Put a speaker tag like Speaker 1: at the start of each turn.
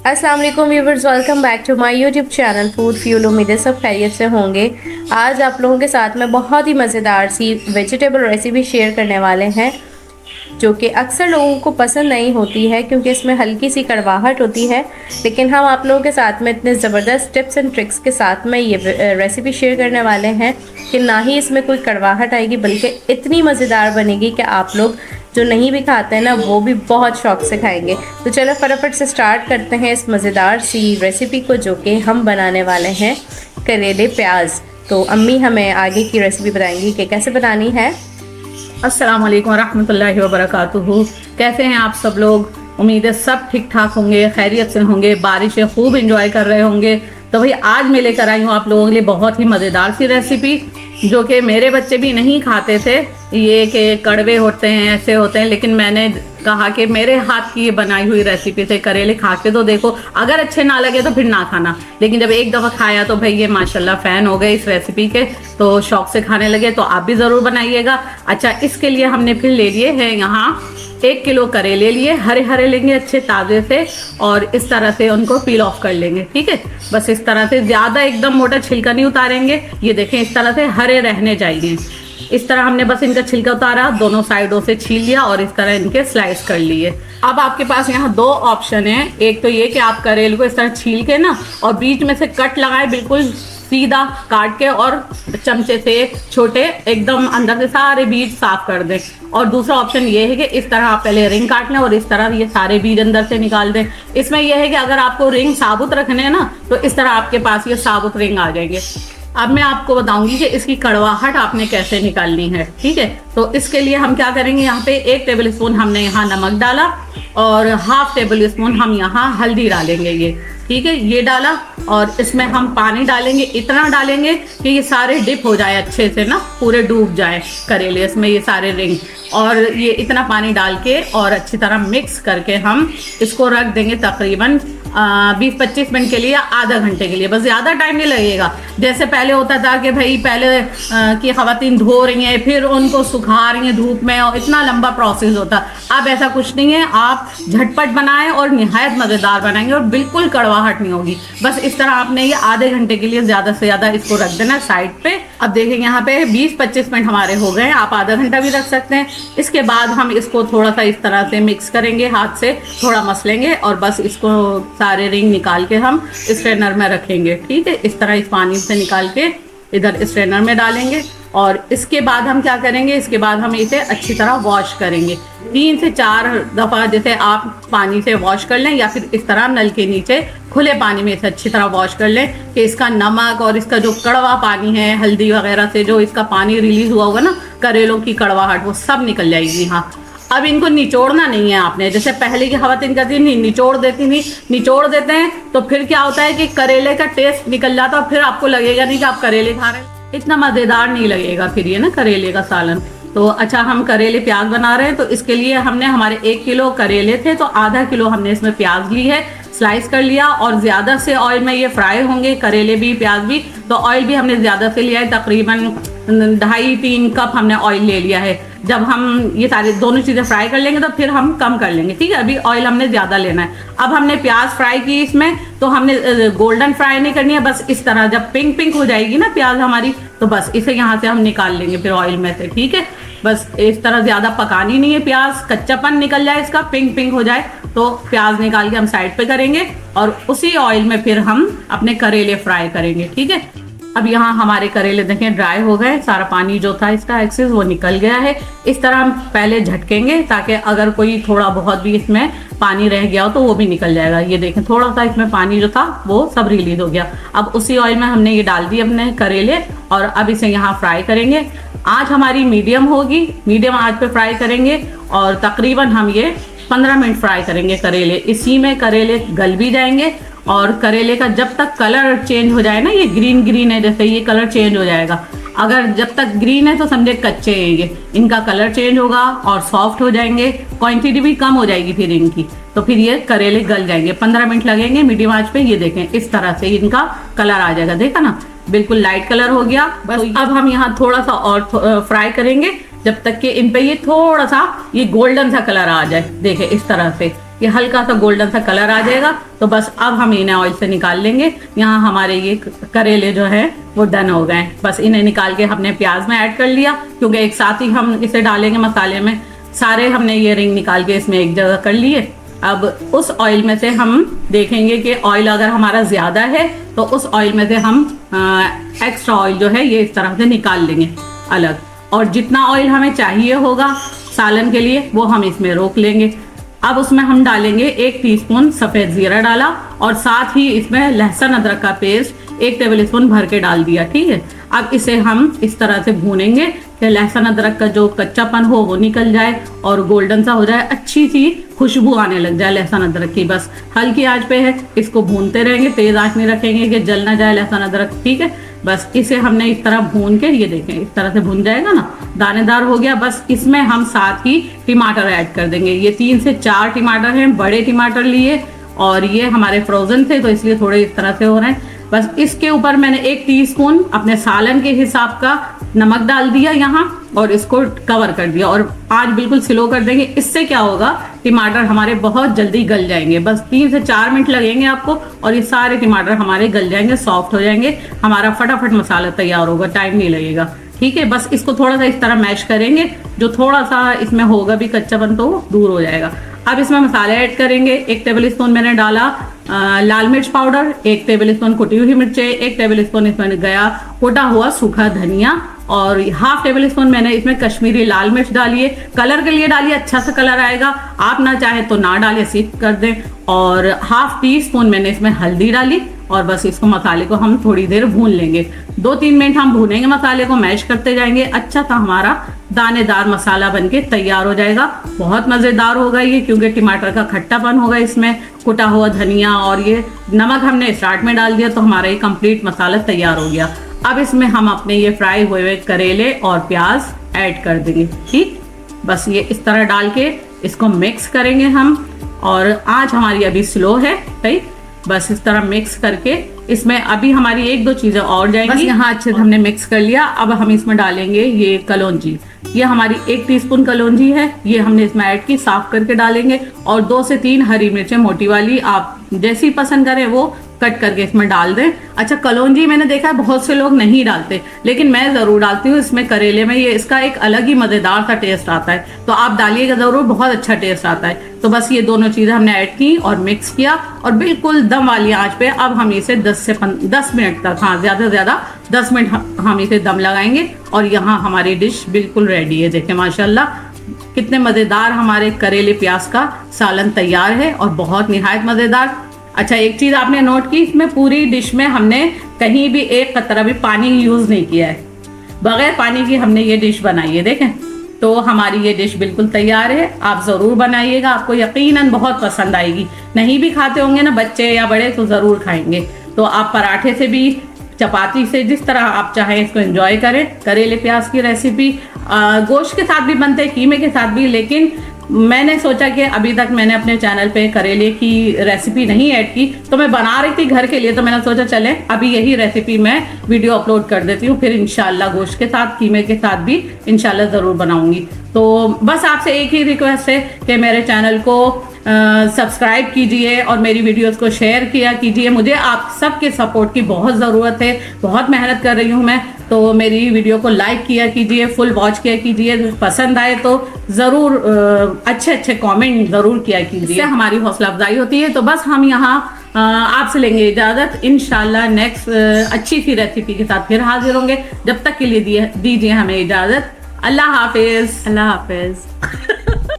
Speaker 1: अस्सलाम वालेकुम viewers, welcome back to my YouTube channel food fuel. उम्मीद है सब खैरियत से होंगे। आज आप लोगों के साथ में बहुत ही मज़ेदार सी वेजिटेबल रेसिपी शेयर करने वाले हैं जो कि अक्सर लोगों को पसंद नहीं होती है क्योंकि इसमें हल्की सी कड़वाहट होती है। लेकिन हम आप लोगों के साथ में इतने ज़बरदस्त टिप्स एंड ट्रिक्स के साथ में ये रेसिपी शेयर करने वाले हैं कि ना ही इसमें कोई कड़वाहट आएगी बल्कि इतनी मज़ेदार बनेगी कि आप लोग जो नहीं भी खाते हैं ना वो भी बहुत शौक से खाएंगे। तो चलो फटाफट से स्टार्ट करते हैं इस मज़ेदार सी रेसिपी को जो कि हम बनाने वाले हैं करेले प्याज। तो अम्मी हमें आगे की रेसिपी बताएंगी कि कैसे बनानी है।
Speaker 2: अस्सलाम वालेकुम रहमतुल्लाहि व बरकातुहू। कैसे हैं आप सब लोग? उम्मीद है सब ठीक ठाक होंगे, खैरियत से होंगे, बारिशें खूब एंजॉय कर रहे होंगे। तो भाई आज मैं लेकर आई हूँ आप लोगों के लिए बहुत ही मज़ेदार सी रेसिपी जो कि मेरे बच्चे भी नहीं खाते थे। ये कि कड़वे होते हैं, ऐसे होते हैं, लेकिन मैंने कहा कि मेरे हाथ की ये बनाई हुई रेसिपी से करेले खा के तो देखो, अगर अच्छे ना लगे तो फिर ना खाना। लेकिन जब एक दफ़ा खाया तो भाई ये माशाल्लाह फ़ैन हो गए इस रेसिपी के, तो शौक से खाने लगे। तो आप भी ज़रूर बनाइएगा। अच्छा, इसके लिए हमने फिर ले लिए हैं यहाँ 1 किलो करेले लिए, हरे हरे लेंगे अच्छे ताज़े से, और इस तरह से उनको पील ऑफ कर लेंगे। ठीक है, बस इस तरह से, ज़्यादा एकदम मोटा छिलका नहीं उतारेंगे। ये देखें इस तरह से हरे रहने चाहिए। इस तरह हमने बस इनका छिलका उतारा, दोनों साइडों से छील लिया और इस तरह इनके स्लाइस कर लिए। अब आपके पास यहाँ 2 ऑप्शन है। एक तो ये कि आप करेले को इस तरह छील के ना और बीच में से कट लगाए, बिल्कुल सीधा काट के, और चमचे से छोटे एकदम अंदर से सारे बीज साफ कर दें। और दूसरा ऑप्शन ये है कि इस तरह आप पहले रिंग काट लें और इस तरह ये सारे बीज अंदर से निकाल दें। इसमें यह है कि अगर आपको रिंग साबुत रखने हैं ना तो इस तरह आपके पास ये साबुत रिंग आ जाएंगे। अब मैं आपको बताऊंगी कि इसकी कड़वाहट आपने कैसे निकालनी है। ठीक है, तो इसके लिए हम क्या करेंगे, यहाँ पे 1 टेबल स्पून हमने यहाँ नमक डाला और 1/2 टेबल स्पून हम यहाँ हल्दी डालेंगे। ये ठीक है, ये डाला, और इसमें हम पानी डालेंगे, इतना डालेंगे कि ये सारे डिप हो जाए अच्छे से ना, पूरे डूब जाए करेले इसमें, ये सारे रिंग। और ये इतना पानी डाल के और अच्छी तरह मिक्स करके हम इसको रख देंगे तकरीबन 20-25 मिनट के लिए या आधा घंटे के लिए। बस ज़्यादा टाइम नहीं लगेगा। जैसे पहले होता था कि भाई पहले की ख़वातीन धो रही हैं, फिर उनको सुखा रही हैं धूप में, और इतना लंबा प्रोसेस होता। अब ऐसा कुछ नहीं है, आप झटपट बनाएं और निहायत मज़ेदार बनाएंगे और बिल्कुल कड़वाहट नहीं होगी। बस इस तरह आपने ये आधे घंटे के लिए ज़्यादा से ज़्यादा इसको रख देना साइड पे। अब देखेंगे यहाँ पे 20-25 मिनट हमारे हो गए, आप आधा घंटा भी रख सकते हैं। इसके बाद हम इसको थोड़ा सा इस तरह से मिक्स करेंगे, हाथ से थोड़ा मसलेंगे, और बस इसको सारे रिंग निकाल के हम स्ट्रेनर में रखेंगे। ठीक है, इस तरह इस पानी से निकाल के इधर स्ट्रेनर में डालेंगे। और इसके बाद हम क्या करेंगे, इसके बाद हम इसे अच्छी तरह वॉश करेंगे 3 से 4 दफ़ा। जैसे आप पानी से वॉश कर लें या फिर इस तरह नल के नीचे खुले पानी में इसे अच्छी तरह वॉश कर लें कि इसका नमक और इसका जो कड़वा पानी है, हल्दी वगैरह से जो इसका पानी रिलीज हुआ होगा ना, करेलों की कड़वाहट, वो सब निकल जाएगी। हाँ, अब इनको निचोड़ना नहीं है आपने, जैसे पहले की खवातीन कहती नहीं निचोड़ देती थी। निचोड़ देते हैं तो फिर क्या होता है कि करेले का टेस्ट निकल जाता है, फिर आपको लगेगा नहीं कि आप करेले खा रहे हैं, इतना मज़ेदार नहीं लगेगा फिर ये ना करेले का सालन। तो अच्छा, हम करेले प्याज बना रहे हैं, तो इसके लिए हमने, हमारे 1 किलो करेले थे तो आधा किलो हमने इसमें प्याज ली है, स्लाइस कर लिया। और ज़्यादा से ऑयल में ये फ्राई होंगे, करेले भी प्याज भी, तो ऑयल भी हमने ज़्यादा से लिया है, तकरीबन 2.5-3 कप हमने ऑयल ले लिया है। जब हम ये सारे दोनों चीज़ें फ्राई कर लेंगे तो फिर हम कम कर लेंगे। ठीक है, अभी ऑयल हमने ज़्यादा लेना है। अब हमने प्याज फ्राई की इसमें, तो हमने गोल्डन फ्राई नहीं करनी है, बस इस तरह जब पिंक पिंक हो जाएगी ना प्याज हमारी, तो बस इसे यहाँ से हम निकाल लेंगे फिर ऑयल में से। ठीक है, बस इस तरह ज़्यादा पकानी नहीं है प्याज, कच्चापन निकल जाए इसका, पिंक पिंक हो जाए तो प्याज निकाल के हम साइड पे करेंगे और उसी ऑयल में फिर हम अपने करेले फ्राई करेंगे। ठीक है, अब यहाँ हमारे करेले देखें ड्राई हो गए, सारा पानी जो था इसका एक्सेस वो निकल गया है। इस तरह हम पहले झटकेंगे ताकि अगर कोई थोड़ा बहुत भी इसमें पानी रह गया हो तो वो भी निकल जाएगा। ये देखें थोड़ा सा इसमें पानी जो था वो सब रिलीज हो गया। अब उसी ऑयल में हमने ये डाल दिए अपने करेले और अब इसे यहाँ फ्राई करेंगे। आँच हमारी मीडियम होगी, मीडियम आँच पे फ्राई करेंगे और तकरीबन हम ये 15 मिनट फ्राई करेंगे करेले। इसी में करेले गल भी जाएंगे और करेले का जब तक कलर चेंज हो जाए ना, ये ग्रीन ग्रीन है, जैसे ये कलर चेंज हो जाएगा। अगर जब तक ग्रीन है तो समझे कच्चे हैं ये, इनका कलर चेंज होगा और सॉफ्ट हो जाएंगे, क्वांटिटी भी कम हो जाएगी फिर इनकी, तो फिर ये करेले गल जाएंगे। 15 मिनट लगेंगे मीडियम आंच पे। ये देखें इस तरह से इनका कलर आ जाएगा, देखा ना, बिल्कुल लाइट कलर हो गया। बस तो अब हम यहाँ थोड़ा सा और फ्राई करेंगे जब तक कि इन पे ये थोड़ा सा ये गोल्डन सा कलर आ जाए। देखें इस तरह से ये हल्का सा गोल्डन सा कलर आ जाएगा तो बस अब हम इन्हें ऑयल से निकाल लेंगे। यहाँ हमारे ये करेले जो है वो डन हो गए। बस इन्हें निकाल के हमने प्याज में ऐड कर लिया, क्योंकि एक साथ ही हम इसे डालेंगे मसाले में। सारे हमने ये रिंग निकाल के इसमें एक जगह कर लिए। अब उस ऑयल में से हम देखेंगे कि ऑयल अगर हमारा ज़्यादा है तो उस ऑयल में से हम एक्स्ट्रा ऑयल जो है ये इस तरह से निकाल लेंगे अलग, और जितना ऑयल हमें चाहिए होगा सालन के लिए वो हम इसमें रोक लेंगे। अब उसमें हम डालेंगे 1 टीस्पून सफ़ेद ज़ीरा डाला, और साथ ही इसमें लहसुन अदरक का पेस्ट 1 टेबल स्पून भर के डाल दिया। ठीक है, अब इसे हम इस तरह से भूनेंगे कि लहसुन अदरक का जो कच्चापन हो वो निकल जाए और गोल्डन सा हो जाए, अच्छी सी खुशबू आने लग जाए लहसुन अदरक की। बस हल्की आंच पे है, इसको भूनते रहेंगे, तेज आंच नहीं रखेंगे कि जल ना जाए लहसुन अदरक। ठीक है, बस इसे हमने इस तरह भून के, ये देखें इस तरह से भून जाएगा ना, दानेदार हो गया। बस इसमें हम साथ ही टमाटर ऐड कर देंगे। ये 3 से 4 टमाटर हैं, बड़े टमाटर लिए, और ये हमारे फ्रोजन थे तो इसलिए थोड़े इस तरह से हो रहे हैं। बस इसके ऊपर मैंने 1 टीस्पून अपने सालन के हिसाब का नमक डाल दिया यहाँ, और इसको कवर कर दिया, और आंच बिल्कुल स्लो कर देंगे। इससे क्या होगा, टमाटर हमारे बहुत जल्दी गल जाएंगे। बस 3 से 4 मिनट लगेंगे आपको, और ये सारे टमाटर हमारे गल जाएंगे, सॉफ्ट हो जाएंगे, हमारा फटाफट मसाला तैयार होगा, टाइम नहीं लगेगा। ठीक है, बस इसको थोड़ा सा इस तरह मैश करेंगे, जो थोड़ा सा इसमें होगा भी कच्चापन तो वो दूर हो जाएगा। अब इसमें मसाले ऐड करेंगे। 1 टेबल स्पून मैंने डाला लाल मिर्च पाउडर, 1 टेबल स्पून कुटी हुई मिर्चें, 1 टेबल स्पून इसमें गया कुटा हुआ सूखा धनिया, और हाफ टेबल स्पून मैंने इसमें कश्मीरी लाल मिर्च डाली है। कलर के लिए डालिए, अच्छा सा कलर आएगा। आप ना चाहे तो ना डालिए, स्किप कर दें। और हाफ टी स्पून मैंने इसमें हल्दी डाली, और बस इसको मसाले को हम थोड़ी देर भून लेंगे। 2-3 मिनट हम भूनेंगे, मसाले को मैश करते जाएंगे। अच्छा सा हमारा दानेदार मसाला बनके तैयार हो जाएगा। बहुत मज़ेदार होगा ये, क्योंकि टमाटर का खट्टापन होगा इसमें, कुटा हुआ धनिया, और ये नमक हमने स्टार्ट में डाल दिया तो हमारा ये कंप्लीट मसाला तैयार हो गया। अब इसमें हम अपने ये फ्राई हुए करेले और प्याज ऐड कर देंगे। ठीक, बस ये इस तरह डाल के इसको मिक्स करेंगे हम, और आंच हमारी अभी स्लो है। ठीक, बस इस तरह मिक्स करके इसमें अभी हमारी 1-2 चीज़ें और जाएंगी। बस यहाँ अच्छे से हमने मिक्स कर लिया। अब हम इसमें डालेंगे ये कलौंजी। ये हमारी 1 टीस्पून कलौंजी है, ये हमने इसमें ऐड की, साफ करके डालेंगे। और 2 से 3 हरी मिर्चें मोटी वाली, आप जैसी पसंद करें वो कट करके इसमें डाल दें। अच्छा, कलौंजी मैंने देखा है बहुत से लोग नहीं डालते, लेकिन मैं ज़रूर डालती हूँ इसमें करेले में। ये इसका एक अलग ही मज़ेदार सा टेस्ट आता है, तो आप डालिएगा ज़रूर, बहुत अच्छा टेस्ट आता है। तो बस ये दोनों चीज़ें हमने ऐड की और मिक्स किया, और बिल्कुल दम वाली आंच पे अब हम इसे 10 मिनट तक, हाँ ज़्यादा से ज़्यादा 10 मिनट हम इसे दम लगाएंगे। और यहाँ हमारी डिश बिल्कुल रेडी है। देखें माशाल्लाह कितने मज़ेदार हमारे करेले प्याज का सालन तैयार है, और बहुत निहायत मज़ेदार। अच्छा, एक चीज़ आपने नोट की, इसमें पूरी डिश में हमने कहीं भी एक कतरा भी पानी यूज़ नहीं किया है, बगैर पानी की हमने ये डिश बनाई है। देखें, तो हमारी ये डिश बिल्कुल तैयार है। आप ज़रूर बनाइएगा, आपको यकीनन बहुत पसंद आएगी। नहीं भी खाते होंगे ना बच्चे या बड़े तो ज़रूर खाएंगे। तो आप पराठे से भी, चपाती से, जिस तरह आप चाहें इसको एंजॉय करें। करेले प्याज की रेसिपी गोश्त के साथ भी बनते हैं, कीमे के साथ भी, लेकिन मैंने सोचा कि अभी तक मैंने अपने चैनल पे करेले की रेसिपी नहीं ऐड की, तो मैं बना रही थी घर के लिए, तो मैंने सोचा चले अभी यही रेसिपी मैं वीडियो अपलोड कर देती हूँ। फिर इंशाल्लाह गोश्त के साथ, कीमे के साथ भी इंशाल्लाह ज़रूर बनाऊंगी। तो बस आपसे एक ही रिक्वेस्ट है कि मेरे चैनल को सब्सक्राइब कीजिए और मेरी वीडियोस को शेयर किया कीजिए। मुझे आप सबके सपोर्ट की बहुत ज़रूरत है, बहुत मेहनत कर रही हूँ मैं। तो मेरी वीडियो को लाइक किया कीजिए, फुल वॉच किया कीजिए, पसंद आए तो ज़रूर अच्छे कमेंट ज़रूर किया कीजिए, इससे हमारी हौसला अफजाई होती है। तो बस हम यहाँ आपसे लेंगे इजाज़त, इंशाल्लाह नेक्स्ट अच्छी सी रेसिपी के साथ फिर हाजिर होंगे। जब तक के लिए दीजिए हमें इजाज़त। अल्लाह हाफिज़।
Speaker 1: अल्लाह हाफिज़।